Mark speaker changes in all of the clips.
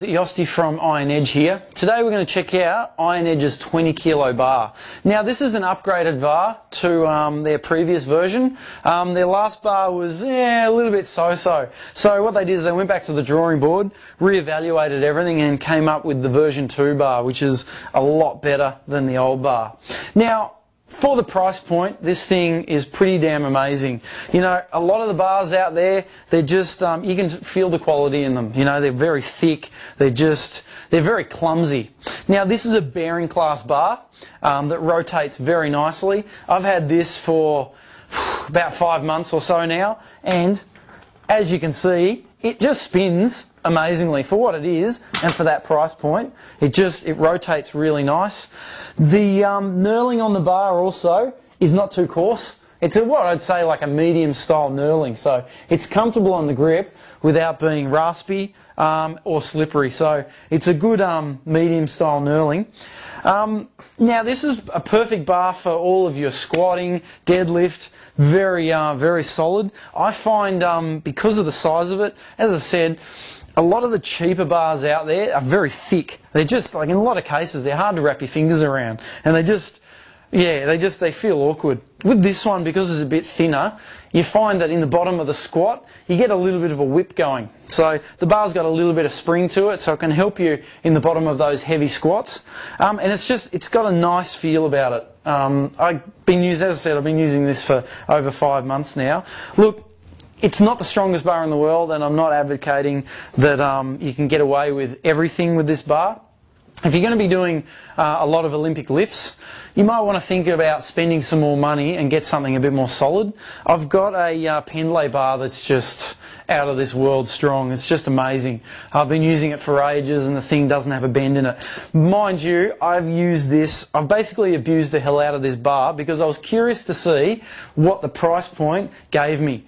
Speaker 1: Yosti from Iron Edge here. Today we're going to check out Iron Edge's 20 kilo bar. Now this is an upgraded bar to their previous version. Their last bar was a little bit so-so. So what they did is they went back to the drawing board, re-evaluated everything and came up with the version 2 bar, which is a lot better than the old bar. Now, for the price point, this thing is pretty damn amazing. You know, a lot of the bars out there, they're just, you can feel the quality in them. You know, they're very thick, they're very clumsy. Now, this is a bearing class bar that rotates very nicely. I've had this for about 5 months or so now, and as you can see, it just spins amazingly for what it is and for that price point. It rotates really nice. The knurling on the bar also is not too coarse. It's what I'd say like a medium style knurling, so it's comfortable on the grip without being raspy or slippery, so it's a good medium style knurling. Now this is a perfect bar for all of your squatting, deadlift, very solid. I find because of the size of it, as I said, a lot of the cheaper bars out there are very thick. They're just, like in a lot of cases, they're hard to wrap your fingers around, and they feel awkward. With this one, because it's a bit thinner, you find that in the bottom of the squat, you get a little bit of a whip going. So the bar's got a little bit of spring to it, so it can help you in the bottom of those heavy squats. And it's got a nice feel about it. As I said, I've been using this for over 5 months now. Look, it's not the strongest bar in the world, and I'm not advocating that you can get away with everything with this bar. If you're going to be doing a lot of Olympic lifts, you might want to think about spending some more money and get something a bit more solid. I've got a Pendlay bar that's just out of this world strong. It's just amazing. I've been using it for ages and the thing doesn't have a bend in it. Mind you, I've basically abused the hell out of this bar because I was curious to see what the price point gave me.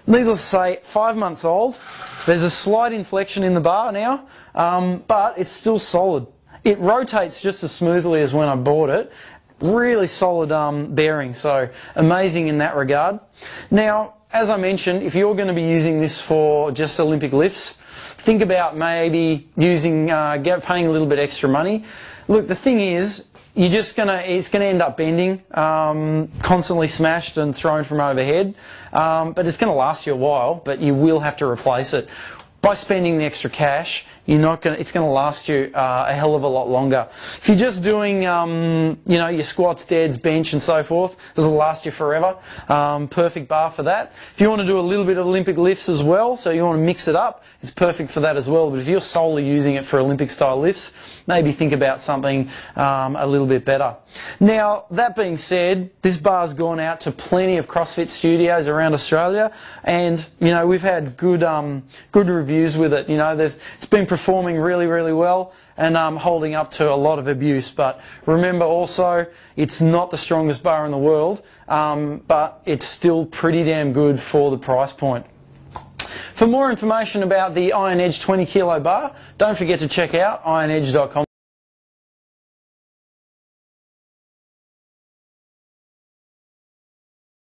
Speaker 1: Needless to say, 5 months old. There's a slight inflection in the bar now, but it's still solid. It rotates just as smoothly as when I bought it. Really solid bearing, so amazing in that regard. Now, as I mentioned, if you're going to be using this for just Olympic lifts, think about maybe paying a little bit extra money. Look, the thing is, it's going to end up bending, constantly smashed and thrown from overhead, but it's going to last you a while, but you will have to replace it. By spending the extra cash, it's going to last you a hell of a lot longer. If you're just doing, your squats, deads, bench and so forth, this will last you forever. Perfect bar for that. If you want to do a little bit of Olympic lifts as well, so you want to mix it up, it's perfect for that as well. But if you're solely using it for Olympic style lifts, maybe think about something a little bit better. Now, that being said, this bar's gone out to plenty of CrossFit studios around Australia, and we've had good reviews with it. It's been performing really well and holding up to a lot of abuse. But remember also, it's not the strongest bar in the world, but it's still pretty damn good for the price point. For more information about the Iron Edge 20 kilo bar, don't forget to check out ironedge.com.